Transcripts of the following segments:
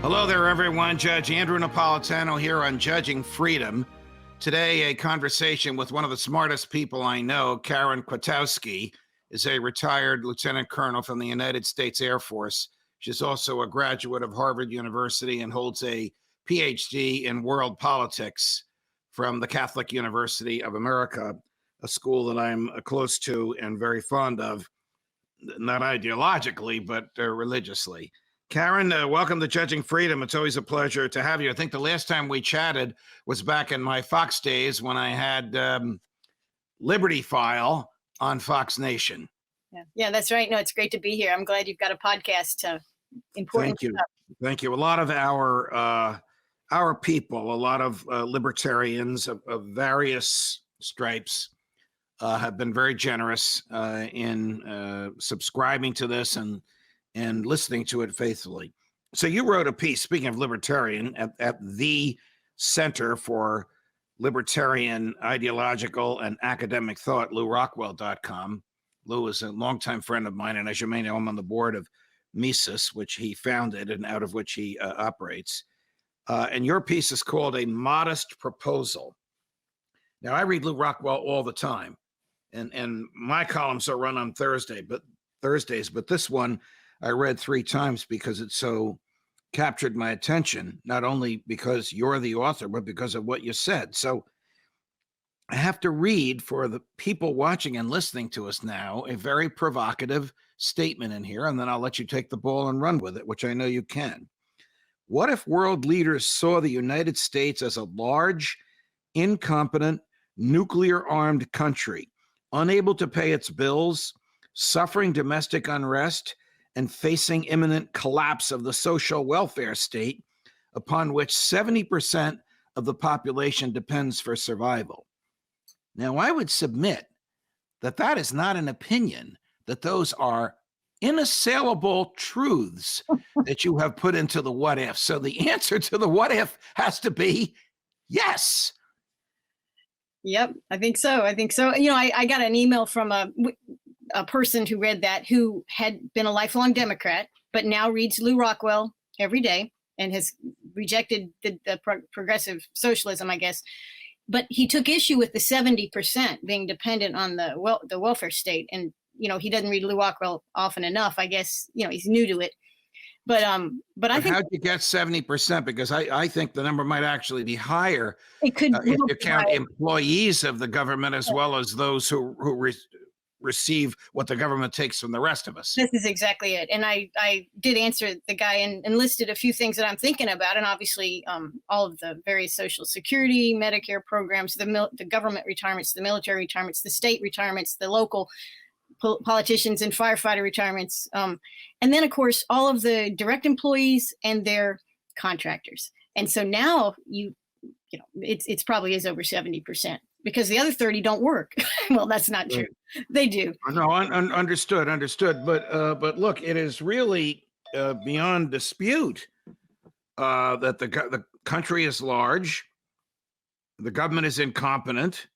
Hello there, everyone. Judge Andrew Napolitano here on Judging Freedom. Today, a conversation with one of the smartest people I know. Karen Kwiatkowski is a retired lieutenant colonel from the United States Air Force. She's also a graduate of Harvard University and holds a PhD in world politics from the Catholic University of America, a school that I'm close to and very fond of, not ideologically, but religiously. Karen, welcome to Judging Freedom. It's always a pleasure to have you. I think the last time we chatted was back in my Fox days when I had Liberty File on Fox Nation. Yeah, that's right. No, it's great to be here. I'm glad you've got a podcast. Important Thank you. stuff. Thank you. A lot of our people, a lot of libertarians of various stripes have been very generous in subscribing to this and listening to it faithfully. So you wrote a piece, speaking of libertarian, at the Center for Libertarian Ideological and Academic Thought, LouRockwell.com. Lou is a longtime friend of mine, and as you may know, I'm on the board of Mises, which he founded and out of which he operates. And your piece is called A Modest Proposal. Now, I read Lou Rockwell all the time, and my columns are run on Thursdays, but this one I read 3 times because it so captured my attention, not only because you're the author, but because of what you said. So I have to read for the people watching and listening to us now a very provocative statement in here, and then I'll let you take the ball and run with it, which I know you can. What if world leaders saw the United States as a large, incompetent, nuclear-armed country, unable to pay its bills, suffering domestic unrest, and facing imminent collapse of the social welfare state upon which 70% of the population depends for survival? Now, I would submit that that is not an opinion, that those are inassailable truths that you have put into the what if. So the answer to the what if has to be yes. Yep, I think so. You know, I got an email from a person who read that, who had been a lifelong Democrat, but now reads Lou Rockwell every day and has rejected the progressive socialism, I guess. But he took issue with the 70% being dependent on the welfare state. And, you know, he doesn't read Lou Rockwell often enough. I guess, you know, he's new to it. But I think, how'd you get 70%? Because I think the number might actually be higher. It could if you count employees of the government as well as those who receive what the government takes from the rest of us. This is exactly it. And I did answer the guy and listed a few things that I'm thinking about. And obviously all of the various Social Security, Medicare programs, the government retirements, the military retirements, the state retirements, the local politicians and firefighter retirements. And then, of course, all of the direct employees and their contractors. And so now you know, it's probably is over 70%. Because the other 30 don't work. Well, that's not true. They do. No, understood. But look, it is really beyond dispute that the country is large, the government is incompetent,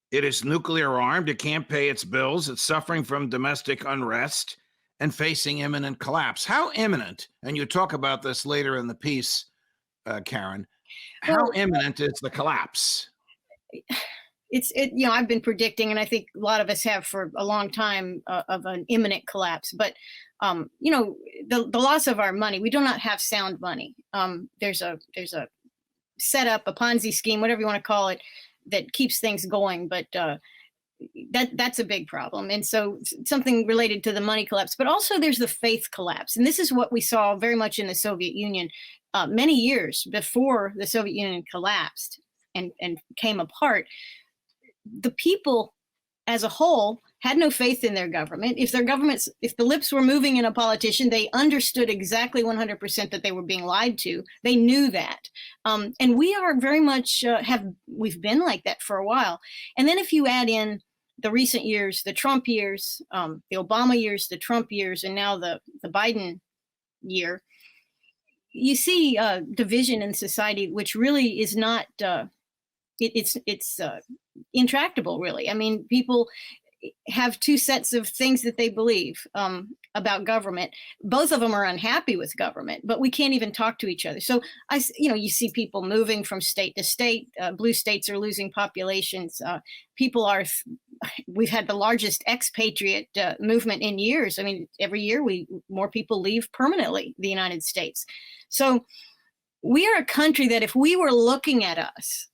it is nuclear armed, it can't pay its bills, it's suffering from domestic unrest and facing imminent collapse. How imminent? And you talk about this later in the piece, Karen. How imminent is the collapse? You know, I've been predicting, and I think a lot of us have for a long time, of an imminent collapse. But, you know, the loss of our money, we do not have sound money. There's a setup, a Ponzi scheme, whatever you want to call it, that keeps things going. But that's a big problem. And so something related to the money collapse, but also there's the faith collapse. And this is what we saw very much in the Soviet Union many years before the Soviet Union collapsed and came apart. The people as a whole had no faith in their government. If the lips were moving in a politician, they understood exactly 100% that they were being lied to. They knew that. And we are very much, we've been like that for a while. And then if you add in the recent years, the Trump years, the Obama years, the Trump years, and now the Biden year, you see division in society, which really is not, it's intractable, really. I mean, people have two sets of things that they believe. about government. Both of them are unhappy with government, but we can't even talk to each other. So you see people moving from state to state. Blue states are losing populations. People are. We've had the largest expatriate movement in years. I mean, every year more people leave permanently the United States. So we are a country that if we were looking at us,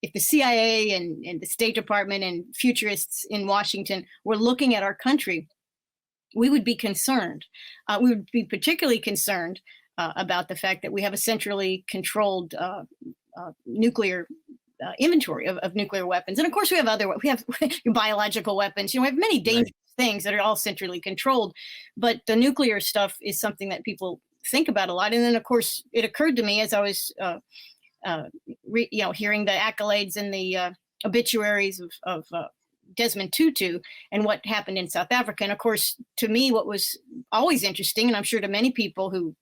if the CIA and the State Department and futurists in Washington were looking at our country, we would be concerned. We would be particularly concerned about the fact that we have a centrally controlled nuclear inventory of nuclear weapons. And of course, we have biological weapons. We have many dangerous things that are all centrally controlled. But the nuclear stuff is something that people think about a lot. And then, of course, it occurred to me as I was hearing the accolades and the obituaries of Desmond Tutu and what happened in South Africa. And of course, to me, what was always interesting, and I'm sure to many people who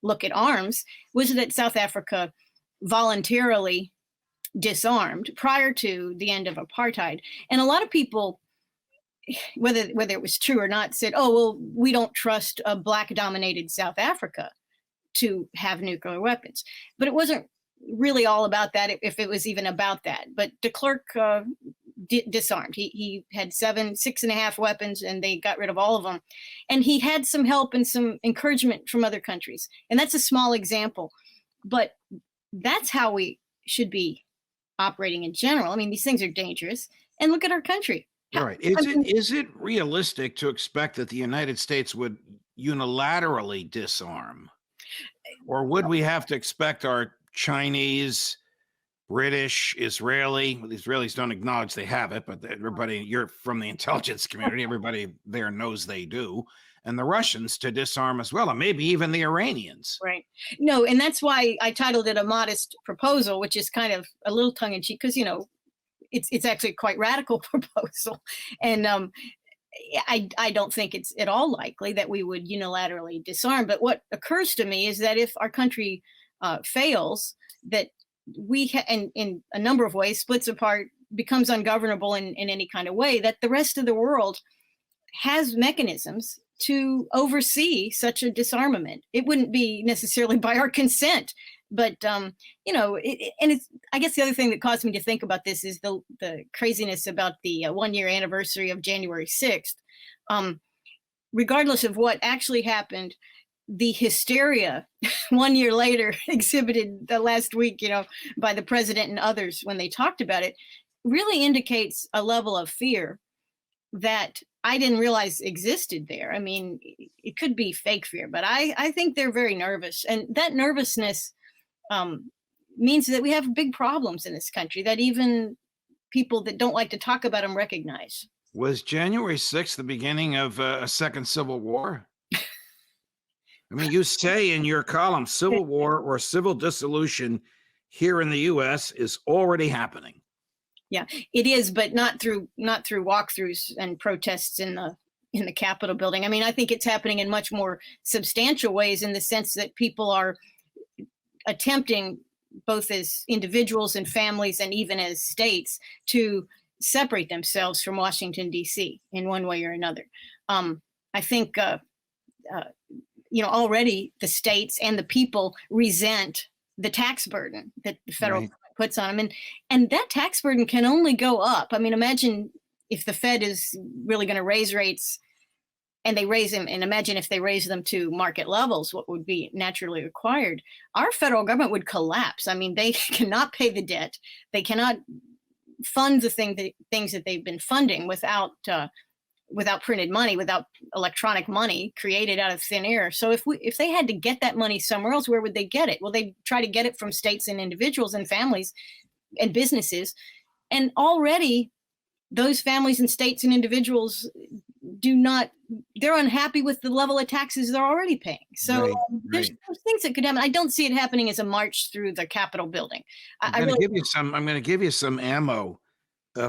look at arms, was that South Africa voluntarily disarmed prior to the end of apartheid. And a lot of people, whether it was true or not, said, oh, well, we don't trust a Black-dominated South Africa to have nuclear weapons. But it wasn't really all about that, if it was even about that. But de Klerk disarmed. He had 6.5 weapons, and they got rid of all of them. And he had some help and some encouragement from other countries. And that's a small example. But that's how we should be operating in general. I mean, these things are dangerous. And look at our country. All right. Is it realistic to expect that the United States would unilaterally disarm? Or would we have to expect our Chinese, British, the Israelis don't acknowledge they have it, but you're from the intelligence community, everybody there knows they do, and the Russians to disarm as well, and maybe even the Iranians. Right. No, and that's why I titled it a modest proposal, which is kind of a little tongue in cheek, because, it's actually a quite radical proposal. And I don't think it's at all likely that we would unilaterally disarm. But what occurs to me is that if our country fails, that and in a number of ways splits apart, becomes ungovernable in any kind of way, that the rest of the world has mechanisms to oversee such a disarmament. It wouldn't be necessarily by our consent, but and it's, I guess the other thing that caused me to think about this is the craziness about the 1-year anniversary of January 6th. Regardless of what actually happened, the hysteria 1 year later exhibited the last week, by the president and others when they talked about it, really indicates a level of fear that I didn't realize existed there. I mean, it could be fake fear, but I think they're very nervous. And that nervousness means that we have big problems in this country that even people that don't like to talk about them recognize. Was January 6th the beginning of a second civil war? I mean, you say in your column, civil war or civil dissolution here in the U.S. is already happening. Yeah, it is, but not through walkthroughs and protests in the Capitol building. I mean, I think it's happening in much more substantial ways, in the sense that people are attempting, both as individuals and families and even as states, to separate themselves from Washington, D.C. in one way or another. I think already the states and the people resent the tax burden that the federal government puts on them. And that tax burden can only go up. I mean, imagine if the Fed is really going to raise rates, and they raise them, and imagine if they raise them to market levels, what would be naturally required. Our federal government would collapse. I mean, they cannot pay the debt. They cannot fund the things that they've been funding without printed money, without electronic money created out of thin air. So if they had to get that money somewhere else, where would they get it? Well, they try to get it from states and individuals and families and businesses. And already those families and states and individuals they're unhappy with the level of taxes they're already paying. So there's things that could happen. I don't see it happening as a march through the Capitol building. I'm going to give you some ammo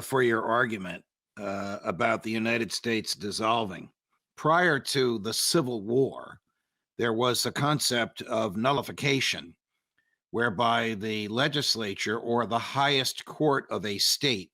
for your argument about the United States dissolving. Prior to the Civil War, there was a concept of nullification, whereby the legislature or the highest court of a state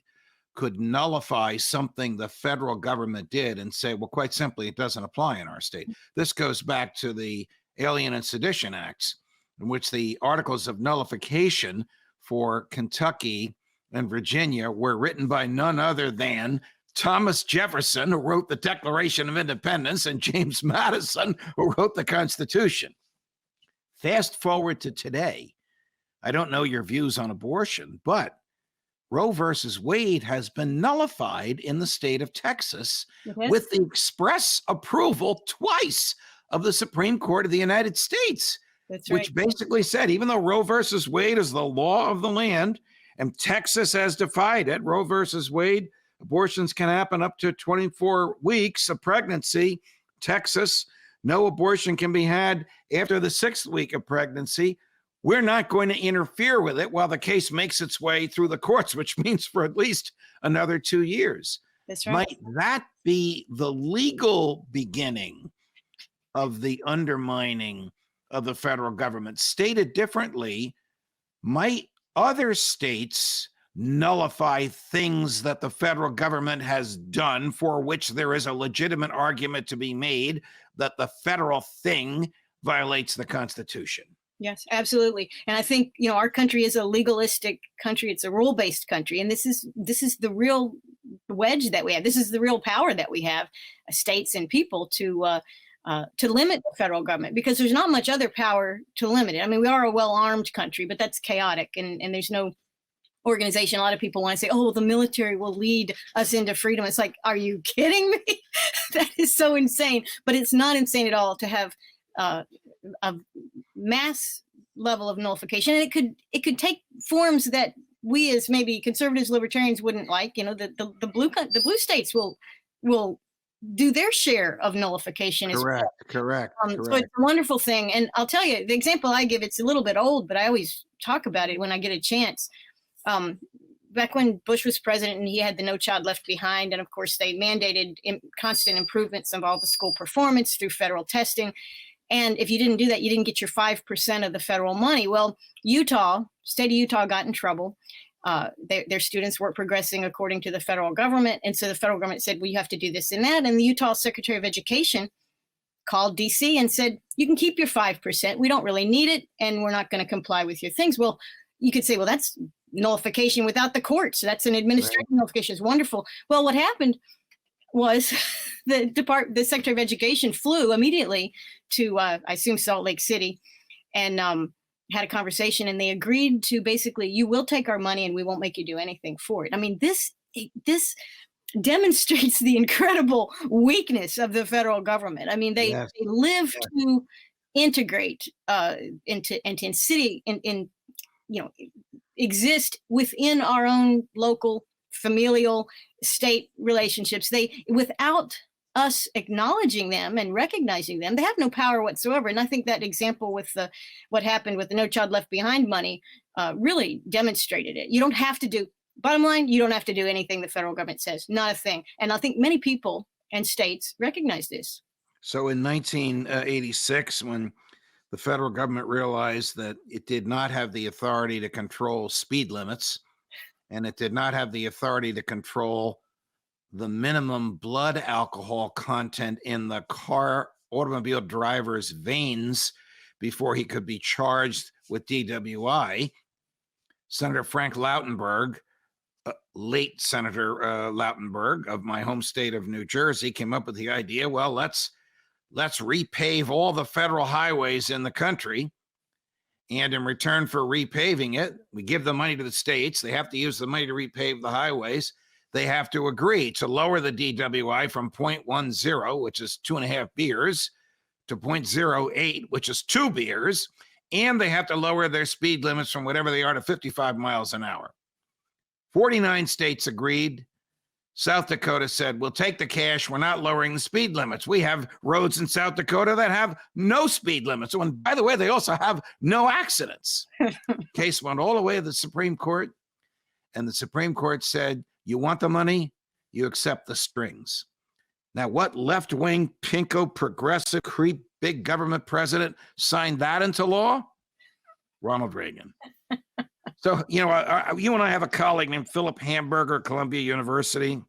could nullify something the federal government did and say, well, quite simply, it doesn't apply in our state. This goes back to the Alien and Sedition Acts, in which the articles of nullification for Kentucky and Virginia were written by none other than Thomas Jefferson, who wrote the Declaration of Independence, and James Madison, who wrote the Constitution. Fast forward to today. I don't know your views on abortion, but Roe versus Wade has been nullified in the state of Texas with the express approval twice of the Supreme Court of the United States, which basically said, even though Roe versus Wade is the law of the land and Texas has defied it, Roe versus Wade, abortions can happen up to 24 weeks of pregnancy. Texas, no abortion can be had after the 6th week of pregnancy. We're not going to interfere with it while the case makes its way through the courts, which means for at least another 2 years. That's right. Might that be the legal beginning of the undermining of the federal government? Stated differently, might other states nullify things that the federal government has done for which there is a legitimate argument to be made that the federal thing violates the Constitution? Yes, absolutely. And I think, our country is a legalistic country. It's a rule-based country. And this is the real wedge that we have. This is the real power that we have, states and people, to limit the federal government, because there's not much other power to limit it. I mean, we are a well-armed country, but that's chaotic, and there's no organization. A lot of people want to say, oh, the military will lead us into freedom. It's like, are you kidding me? That is so insane. But it's not insane at all to have a mass level of nullification, and it could take forms that we as maybe conservatives, libertarians wouldn't like. The blue states will do their share of nullification as well. Correct. So it's a wonderful thing. And I'll tell you, the example I give, it's a little bit old, but I always talk about it when I get a chance. Back when Bush was president and he had the No Child Left Behind, and of course they mandated constant improvements of all the school performance through federal testing. And if you didn't do that, you didn't get your 5% of the federal money. Well, state of Utah got in trouble. Their students weren't progressing according to the federal government. And so the federal government said, well, you have to do this and that. And the Utah Secretary of Education called DC and said, you can keep your 5%. We don't really need it, and we're not going to comply with your things. Well, you could say, well, that's nullification without the courts. That's an administrative nullification. It's wonderful. Well, what happened was the Secretary of Education flew immediately to, I assume, Salt Lake City, and had a conversation, and they agreed to basically, you will take our money and we won't make you do anything for it. I mean, this demonstrates the incredible weakness of the federal government. I mean, they live to integrate exist within our own local familial state relationships. Without us acknowledging them and recognizing them, they have no power whatsoever. And I think that example with what happened with the No Child Left Behind money really demonstrated it. You don't have to do, bottom line, you don't have to do anything the federal government says, not a thing. And I think many people and states recognize this. So in 1986, when the federal government realized that it did not have the authority to control speed limits, and it did not have the authority to control the minimum blood alcohol content in the automobile driver's veins before he could be charged with DWI, Senator Frank Lautenberg, late Senator Lautenberg of my home state of New Jersey, came up with the idea, well, let's repave all the federal highways in the country. And in return for repaving it, we give the money to the states. They have to use the money to repave the highways. They have to agree to lower the DWI from 0.10, which is 2.5 beers, to 0.08, which is 2 beers. And they have to lower their speed limits from whatever they are to 55 miles an hour. 49 states agreed. South Dakota said, we'll take the cash. We're not lowering the speed limits. We have roads in South Dakota that have no speed limits. Oh, and by the way, they also have no accidents. Case went all the way to the Supreme Court, and the Supreme Court said, you want the money, you accept the strings. Now, what left-wing, pinko, progressive, creep, big government president signed that into law? Ronald Reagan. So, you and I have a colleague named Philip Hamburger, Columbia University.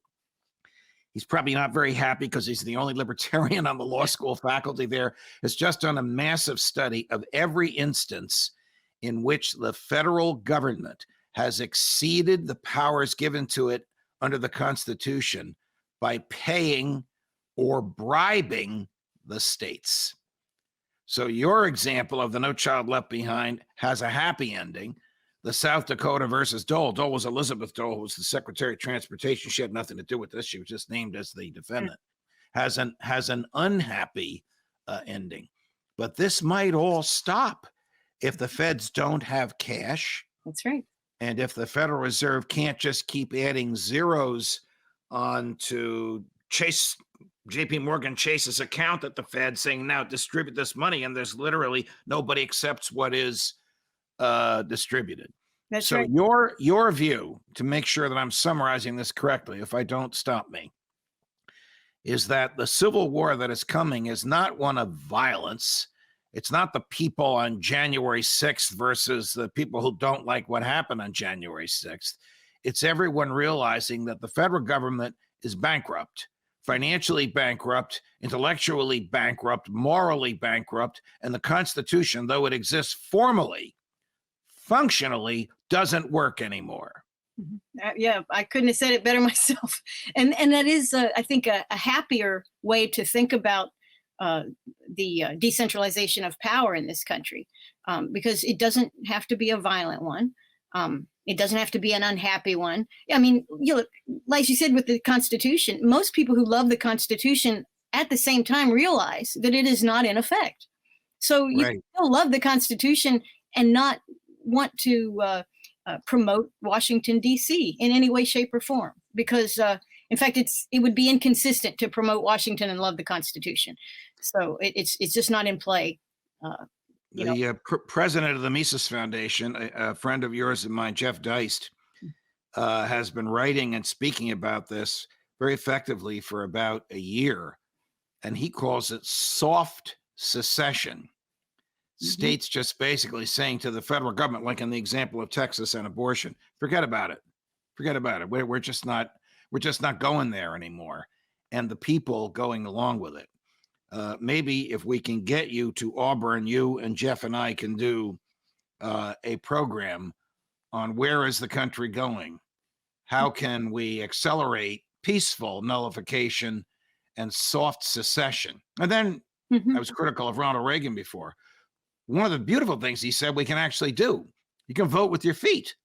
He's probably not very happy because he's the only libertarian on the law school faculty there. Has just done a massive study of every instance in which the federal government has exceeded the powers given to it under the Constitution by paying or bribing the states. So your example of the No Child Left Behind has a happy ending. The South Dakota versus Dole. Dole was Elizabeth Dole, who was the Secretary of Transportation. She had nothing to do with this. She was just named as the defendant. Has an unhappy ending. But this might all stop if the feds don't have cash. That's right. And if the Federal Reserve can't just keep adding zeros onto JP Morgan Chase's account at the Fed saying, now distribute this money. And there's literally nobody accepts what is distributed. That's so right. Your view, to make sure that I'm summarizing this correctly, if I don't, stop me, is that the civil war that is coming is not one of violence. It's not the people on January 6th versus the people who don't like what happened on January 6th. It's everyone realizing that the federal government is bankrupt, financially bankrupt, intellectually bankrupt, morally bankrupt, and the Constitution, though it exists formally, functionally doesn't work anymore. Yeah, I couldn't have said it better myself. And that is, I think, a happier way to think about the decentralization of power in this country, because it doesn't have to be a violent one. It doesn't have to be an unhappy one. I mean, like you said with the Constitution, most people who love the Constitution at the same time realize that it is not in effect. So you can still love the Constitution and not want to promote Washington, D.C. in any way, shape, or form, because in fact, it would be inconsistent to promote Washington and love the Constitution. So it's just not in play. The president of the Mises Foundation, a friend of yours and mine, Jeff Deist, has been writing and speaking about this very effectively for about a year, and he calls it soft secession. States just basically saying to the federal government, like in the example of Texas and abortion, forget about it. Forget about it. We're just not going there anymore. And the people going along with it. Maybe if we can get you to Auburn, you and Jeff and I can do a program on where is the country going? How can we accelerate peaceful nullification and soft secession? And then I was critical of Ronald Reagan before. One of the beautiful things he said we can actually do, you can vote with your feet.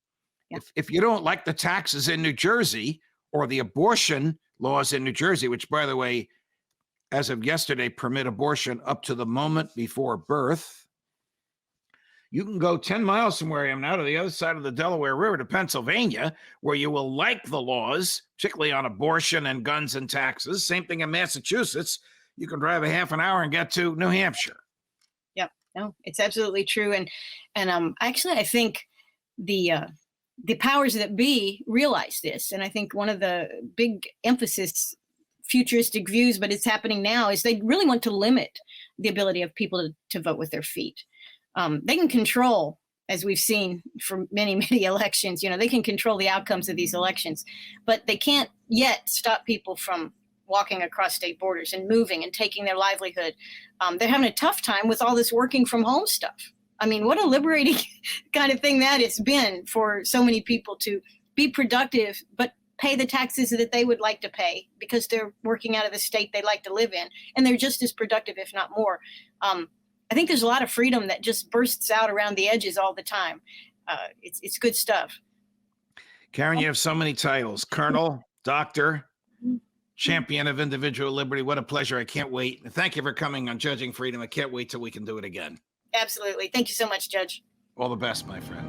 Yeah. If you don't like the taxes in New Jersey or the abortion laws in New Jersey, which, by the way, as of yesterday, permit abortion up to the moment before birth, you can go 10 miles from where I am now to the other side of the Delaware River to Pennsylvania, where you will like the laws, particularly on abortion and guns and taxes. Same thing in Massachusetts. You can drive a half an hour and get to New Hampshire. No, it's absolutely true. And actually, I think the powers that be realize this. And I think one of the big futuristic views, but it's happening now, is they really want to limit the ability of people to vote with their feet. They can control, as we've seen for many, many elections, they can control the outcomes of these elections, but they can't yet stop people from walking across state borders and moving and taking their livelihood. They're having a tough time with all this working from home stuff. I mean, what a liberating kind of thing that has been for so many people to be productive, but pay the taxes that they would like to pay because they're working out of the state they like to live in. And they're just as productive, if not more. I think there's a lot of freedom that just bursts out around the edges all the time. It's good stuff. Karen, you have so many titles: Colonel, Doctor, Champion of Individual Liberty. What a pleasure. I can't wait. Thank you for coming on Judging Freedom. I can't wait till we can do it again. Absolutely. Thank you so much, Judge. All the best, my friend.